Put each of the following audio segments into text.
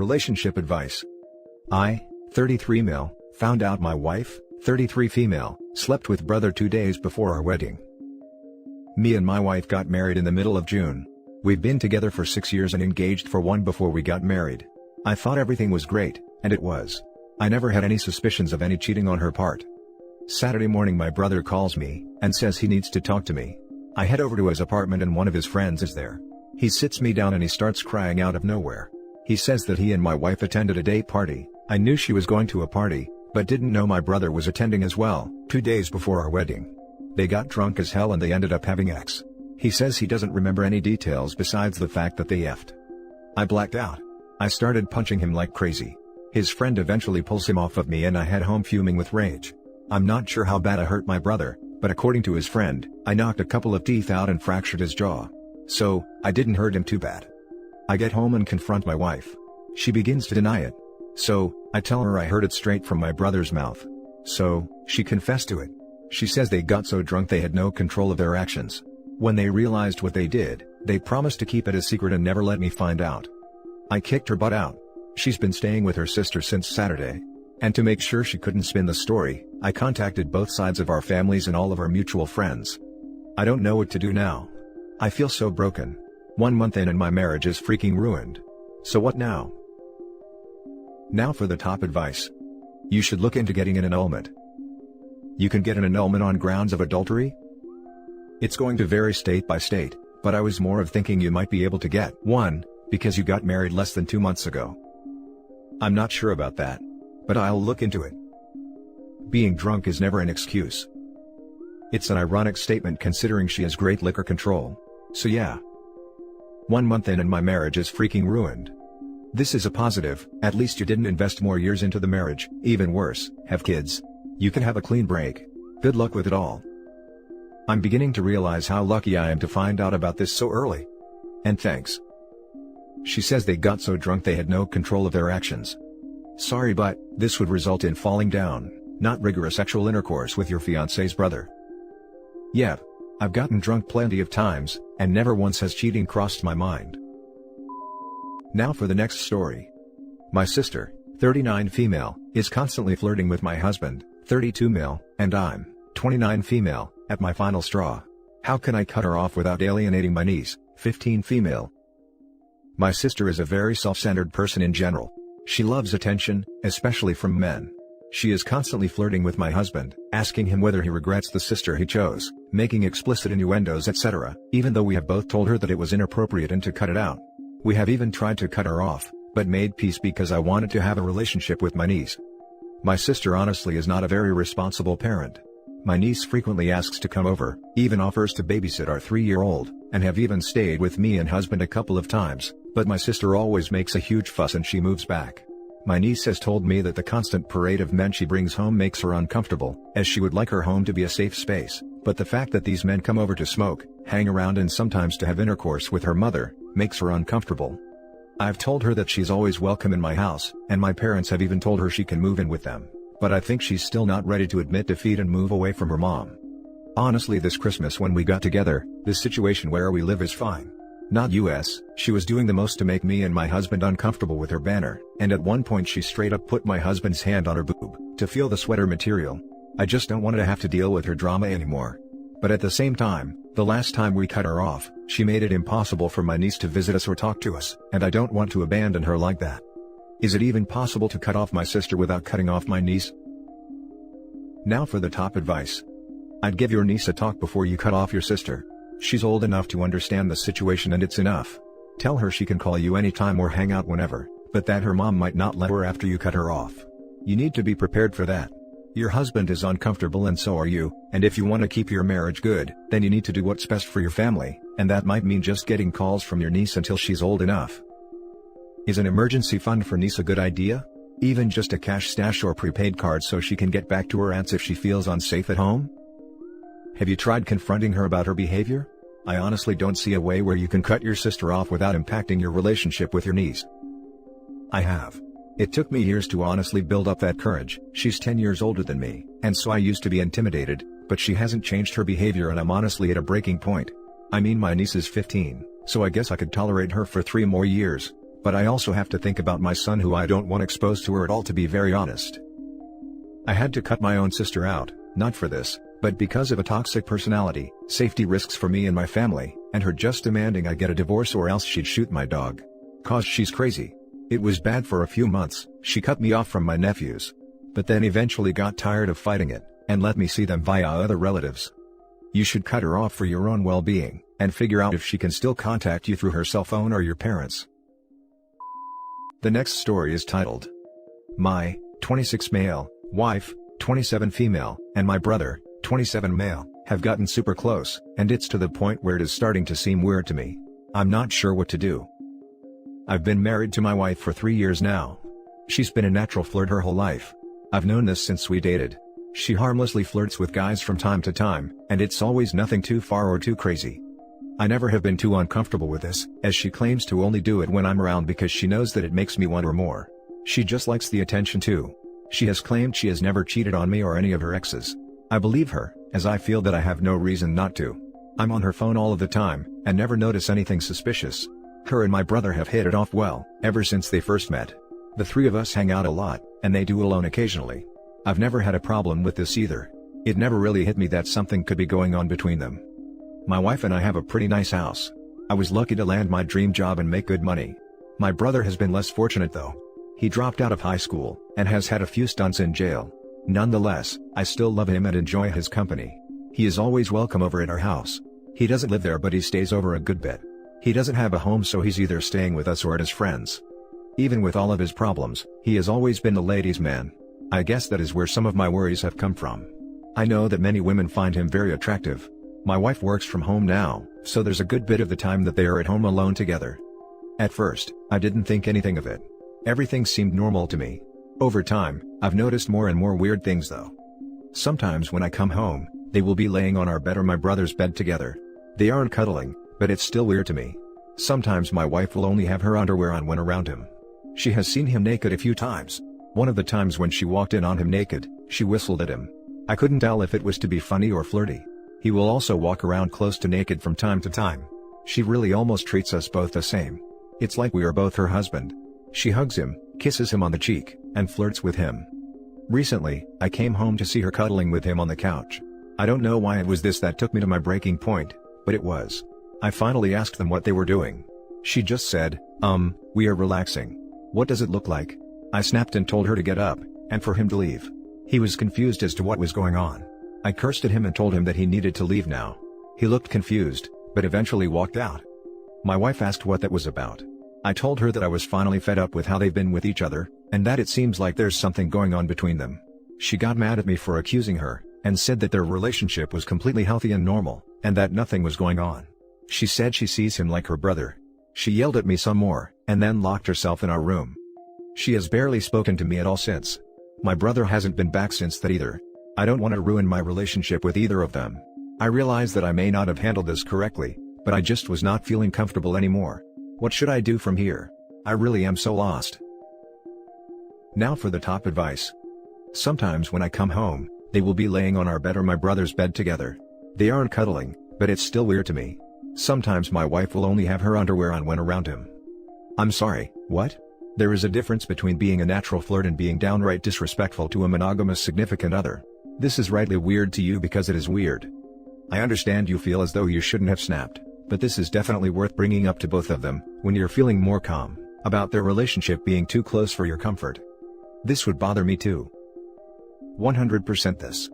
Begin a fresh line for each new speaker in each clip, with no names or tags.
Relationship advice. I, 33 male, found out my wife, 33 female, slept with brother 2 days before our wedding. Me and my wife got married in the middle of June. We've been together for 6 years and engaged for 1 before we got married. I thought everything was great, and it was. I never had any suspicions of any cheating on her part. Saturday morning my brother calls me, and says he needs to talk to me. I head over to his apartment and one of his friends is there. He sits me down and he starts crying out of nowhere. He says that he and my wife attended a day party. I knew she was going to a party, but didn't know my brother was attending as well, 2 days before our wedding. They got drunk as hell and they ended up having sex. He says he doesn't remember any details besides the fact that they effed. I blacked out. I started punching him like crazy. His friend eventually pulls him off of me and I head home fuming with rage. I'm not sure how bad I hurt my brother, but according to his friend, I knocked a couple of teeth out and fractured his jaw. So, I didn't hurt him too bad. I get home and confront my wife. She begins to deny it. So, I tell her I heard it straight from my brother's mouth. So, she confessed to it. She says they got so drunk they had no control of their actions. When they realized what they did, they promised to keep it a secret and never let me find out. I kicked her butt out. She's been staying with her sister since Saturday. And to make sure she couldn't spin the story, I contacted both sides of our families and all of our mutual friends. I don't know what to do now. I feel so broken. 1 month in and my marriage is freaking ruined. So what now? Now for the top advice. You should look into getting an annulment. You can get an annulment on grounds of adultery? It's going to vary state by state, but I was more of thinking you might be able to get one, because you got married less than 2 months ago. I'm not sure about that, but I'll look into it. Being drunk is never an excuse. It's an ironic statement considering she has great liquor control. So yeah. 1 month in and my marriage is freaking ruined. This is a positive, at least you didn't invest more years into the marriage, even worse, have kids. You can have a clean break. Good luck with it all. I'm beginning to realize how lucky I am to find out about this so early. And thanks. She says they got so drunk they had no control of their actions. Sorry, but this would result in falling down, not rigorous sexual intercourse with your fiancé's brother. Yep. I've gotten drunk plenty of times, and never once has cheating crossed my mind. Now for the next story. My sister, 39 female, is constantly flirting with my husband, 32 male, and I'm, 29 female, at my final straw. How can I cut her off without alienating my niece, 15 female? My sister is a very self-centered person in general. She loves attention, especially from men. She is constantly flirting with my husband, asking him whether he regrets the sister he chose, making explicit innuendos etc., even though we have both told her that it was inappropriate and to cut it out. We have even tried to cut her off, but made peace because I wanted to have a relationship with my niece. My sister honestly is not a very responsible parent. My niece frequently asks to come over, even offers to babysit our 3-year-old, and have even stayed with me and husband a couple of times, but my sister always makes a huge fuss and she moves back. My niece has told me that the constant parade of men she brings home makes her uncomfortable, as she would like her home to be a safe space, but the fact that these men come over to smoke, hang around and sometimes to have intercourse with her mother, makes her uncomfortable. I've told her that she's always welcome in my house, and my parents have even told her she can move in with them, but I think she's still not ready to admit defeat and move away from her mom. Honestly, this Christmas when we got together, this situation where we live is fine. Not US, she was doing the most to make me and my husband uncomfortable with her banner, and at one point she straight up put my husband's hand on her boob, to feel the sweater material. I just don't want to have to deal with her drama anymore. But at the same time, the last time we cut her off, she made it impossible for my niece to visit us or talk to us, and I don't want to abandon her like that. Is it even possible to cut off my sister without cutting off my niece? Now for the top advice. I'd give your niece a talk before you cut off your sister. She's old enough to understand the situation and it's enough. Tell her she can call you anytime or hang out whenever, but that her mom might not let her after you cut her off. You need to be prepared for that. Your husband is uncomfortable and so are you, and if you want to keep your marriage good, then you need to do what's best for your family, and that might mean just getting calls from your niece until she's old enough. Is an emergency fund for niece a good idea? Even just a cash stash or prepaid card so she can get back to her aunts if she feels unsafe at home? Have you tried confronting her about her behavior? I honestly don't see a way where you can cut your sister off without impacting your relationship with your niece. I have. It took me years to honestly build up that courage. She's 10 years older than me, and so I used to be intimidated, but she hasn't changed her behavior and I'm honestly at a breaking point. I mean, my niece is 15, so I guess I could tolerate her for 3 more years, But I also have to think about my son who I don't want exposed to her at all, to be very honest. I had to cut my own sister out, not for this, but because of a toxic personality, safety risks for me and my family, and her just demanding I get a divorce or else she'd shoot my dog. 'Cause she's crazy. It was bad for a few months. She cut me off from my nephews. But then eventually got tired of fighting it, and let me see them via other relatives. You should cut her off for your own well-being, and figure out if she can still contact you through her cell phone or your parents. The next story is titled, My, 26 male, wife, 27 female, and my brother, 27 male, have gotten super close, and it's to the point where it is starting to seem weird to me. I'm not sure what to do. I've been married to my wife for 3 years now. She's been a natural flirt her whole life. I've known this since we dated. She harmlessly flirts with guys from time to time, and it's always nothing too far or too crazy. I never have been too uncomfortable with this, as she claims to only do it when I'm around because she knows that it makes me want her more. She just likes the attention too. She has claimed she has never cheated on me or any of her exes. I believe her, as I feel that I have no reason not to. I'm on her phone all of the time, and never notice anything suspicious. Her and my brother have hit it off well, ever since they first met. The three of us hang out a lot, and they do alone occasionally. I've never had a problem with this either. It never really hit me that something could be going on between them. My wife and I have a pretty nice house. I was lucky to land my dream job and make good money. My brother has been less fortunate though. He dropped out of high school, and has had a few stunts in jail. Nonetheless, I still love him and enjoy his company. He is always welcome over at our house. He doesn't live there, but he stays over a good bit. He doesn't have a home, so he's either staying with us or at his friends. Even with all of his problems, he has always been the ladies' man. I guess that is where some of my worries have come from. I know that many women find him very attractive. My wife works from home now, so there's a good bit of the time that they are at home alone together. At first, I didn't think anything of it. Everything seemed normal to me. Over time, I've noticed more and more weird things though. Sometimes when I come home, they will be laying on our bed or my brother's bed together. They aren't cuddling, but it's still weird to me. Sometimes my wife will only have her underwear on when around him. She has seen him naked a few times. One of the times when she walked in on him naked, she whistled at him. I couldn't tell if it was to be funny or flirty. He will also walk around close to naked from time to time. She really almost treats us both the same. It's like we are both her husband. She hugs him, kisses him on the cheek, and flirts with him. Recently, I came home to see her cuddling with him on the couch. I don't know why it was this that took me to my breaking point, but it was. I finally asked them what they were doing. She just said, we are relaxing. What does it look like? I snapped and told her to get up, and for him to leave. He was confused as to what was going on. I cursed at him and told him that he needed to leave now. He looked confused, but eventually walked out. My wife asked what that was about. I told her that I was finally fed up with how they've been with each other, and that it seems like there's something going on between them. She got mad at me for accusing her, and said that their relationship was completely healthy and normal, and that nothing was going on. She said she sees him like her brother. She yelled at me some more, and then locked herself in our room. She has barely spoken to me at all since. My brother hasn't been back since that either. I don't want to ruin my relationship with either of them. I realize that I may not have handled this correctly, but I just was not feeling comfortable anymore. What should I do from here? I really am so lost. Now for the top advice. Sometimes when I come home, they will be laying on our bed or my brother's bed together. They aren't cuddling, but it's still weird to me. Sometimes my wife will only have her underwear on when around him. I'm sorry, what? There is a difference between being a natural flirt and being downright disrespectful to a monogamous significant other. This is rightly weird to you because it is weird. I understand you feel as though you shouldn't have snapped, but this is definitely worth bringing up to both of them, when you're feeling more calm about their relationship being too close for your comfort. This would bother me too. 100% this.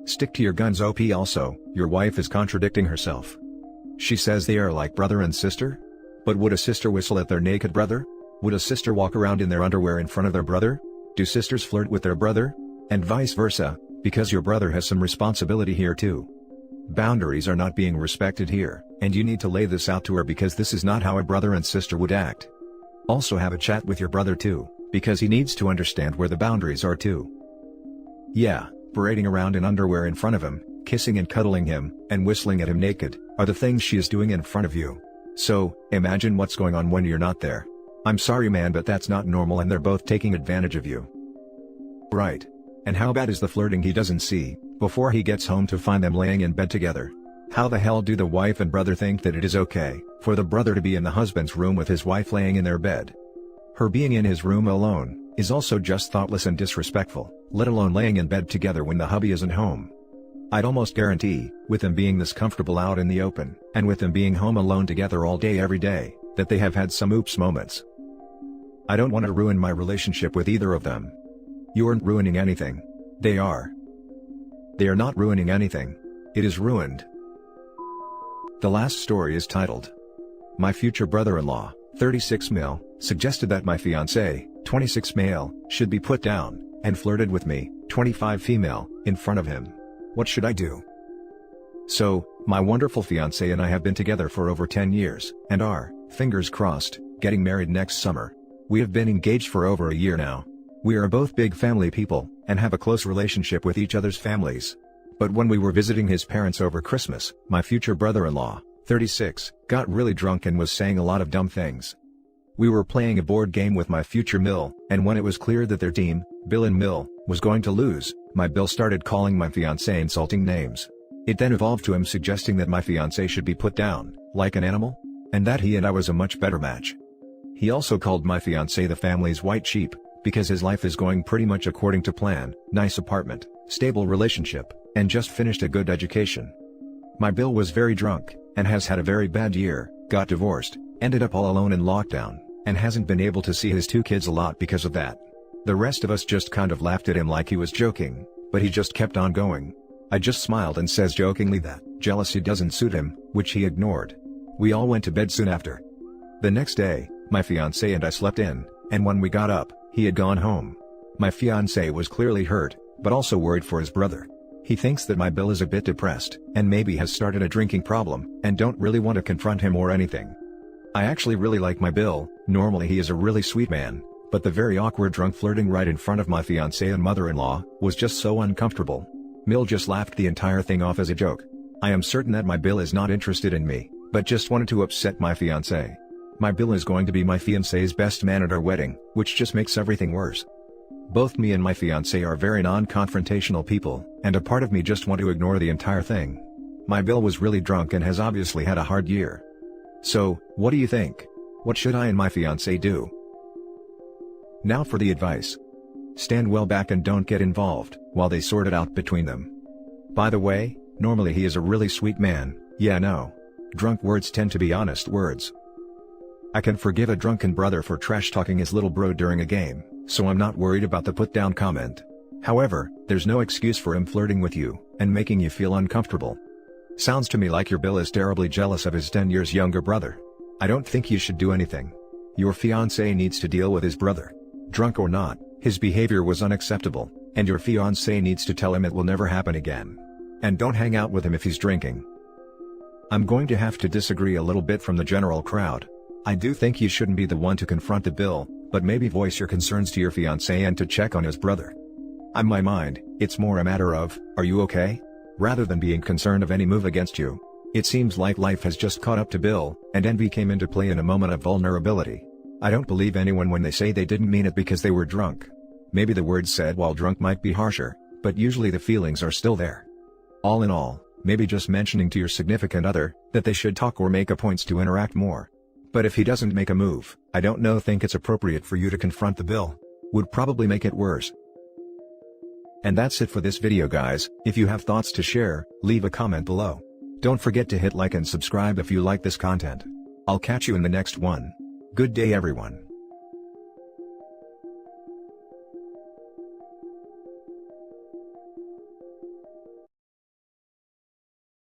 Stick to your guns. OP. Also, your wife is contradicting herself. She says they are like brother and sister? But would a sister whistle at their naked brother? Would a sister walk around in their underwear in front of their brother? Do sisters flirt with their brother? And vice versa, because your brother has some responsibility here too. Boundaries are not being respected here, and you need to lay this out to her because this is not how a brother and sister would act. Also have a chat with your brother too, because he needs to understand where the boundaries are too. Yeah, parading around in underwear in front of him, kissing and cuddling him, and whistling at him naked, are the things she is doing in front of you. So, imagine what's going on when you're not there. I'm sorry man, but that's not normal and they're both taking advantage of you. Right. And how bad is the flirting he doesn't see, before he gets home to find them laying in bed together? How the hell do the wife and brother think that it is okay, for the brother to be in the husband's room with his wife laying in their bed? Her being in his room alone is also just thoughtless and disrespectful, let alone laying in bed together when the hubby isn't home. I'd almost guarantee, with them being this comfortable out in the open, and with them being home alone together all day every day, that they have had some oops moments. I don't want to ruin my relationship with either of them. You aren't ruining anything. They are. They are not ruining anything. It is ruined. The last story is titled, "My future brother-in-law, 36 male, suggested that my fiancé, 26 male, should be put down, and flirted with me, 25 female, in front of him. What should I do?" So, my wonderful fiancé and I have been together for over 10 years, and are, fingers crossed, getting married next summer. We have been engaged for over a year now. We are both big family people, and have a close relationship with each other's families. But when we were visiting his parents over Christmas, my future brother-in-law, 36, got really drunk and was saying a lot of dumb things. We were playing a board game with my future Mill, and when it was clear that their team, Bill and Mill, was going to lose, my Bill started calling my fiancé insulting names. It then evolved to him suggesting that my fiancé should be put down, like an animal, and that he and I was a much better match. He also called my fiancé the family's white sheep, because his life is going pretty much according to plan, nice apartment, stable relationship, and just finished a good education. My Bill was very drunk, and has had a very bad year, got divorced, ended up all alone in lockdown, and hasn't been able to see his 2 kids a lot because of that. The rest of us just kind of laughed at him like he was joking, but he just kept on going. I just smiled and says jokingly that jealousy doesn't suit him, which he ignored. We all went to bed soon after. The next day, my fiancé and I slept in, and when we got up, he had gone home. My fiancé was clearly hurt, but also worried for his brother. He thinks that my Bill is a bit depressed, and maybe has started a drinking problem, and don't really want to confront him or anything. I actually really like my Bill. Normally he is a really sweet man, but the very awkward drunk flirting right in front of my fiancé and mother-in-law was just so uncomfortable. Mill just laughed the entire thing off as a joke. I am certain that my Bill is not interested in me, but just wanted to upset my fiancé. My Bill is going to be my fiancé's best man at our wedding, which just makes everything worse. Both me and my fiancé are very non-confrontational people, and a part of me just want to ignore the entire thing. My Bill was really drunk and has obviously had a hard year. So, what do you think? What should I and my fiancé do? Now for the advice. Stand well back and don't get involved, while they sort it out between them. By the way, normally he is a really sweet man, yeah no. Drunk words tend to be honest words. I can forgive a drunken brother for trash-talking his little bro during a game, so I'm not worried about the put-down comment. However, there's no excuse for him flirting with you, and making you feel uncomfortable. Sounds to me like your Bill is terribly jealous of his 10 years younger brother. I don't think you should do anything. Your fiancé needs to deal with his brother. Drunk or not, his behavior was unacceptable, and your fiancé needs to tell him it will never happen again. And don't hang out with him if he's drinking. I'm going to have to disagree a little bit from the general crowd. I do think you shouldn't be the one to confront the Bill, but maybe voice your concerns to your fiancé and to check on his brother. On my mind, it's more a matter of, are you okay? Rather than being concerned of any move against you. It seems like life has just caught up to Bill, and envy came into play in a moment of vulnerability. I don't believe anyone when they say they didn't mean it because they were drunk. Maybe the words said while drunk might be harsher, but usually the feelings are still there. All in all, maybe just mentioning to your significant other that they should talk or make a point to interact more. But if he doesn't make a move, I don't think it's appropriate for you to confront the Bill. Would probably make it worse. And that's it for this video guys. If you have thoughts to share, leave a comment below. Don't forget to hit like and subscribe if you like this content. I'll catch you in the next one. Good day everyone.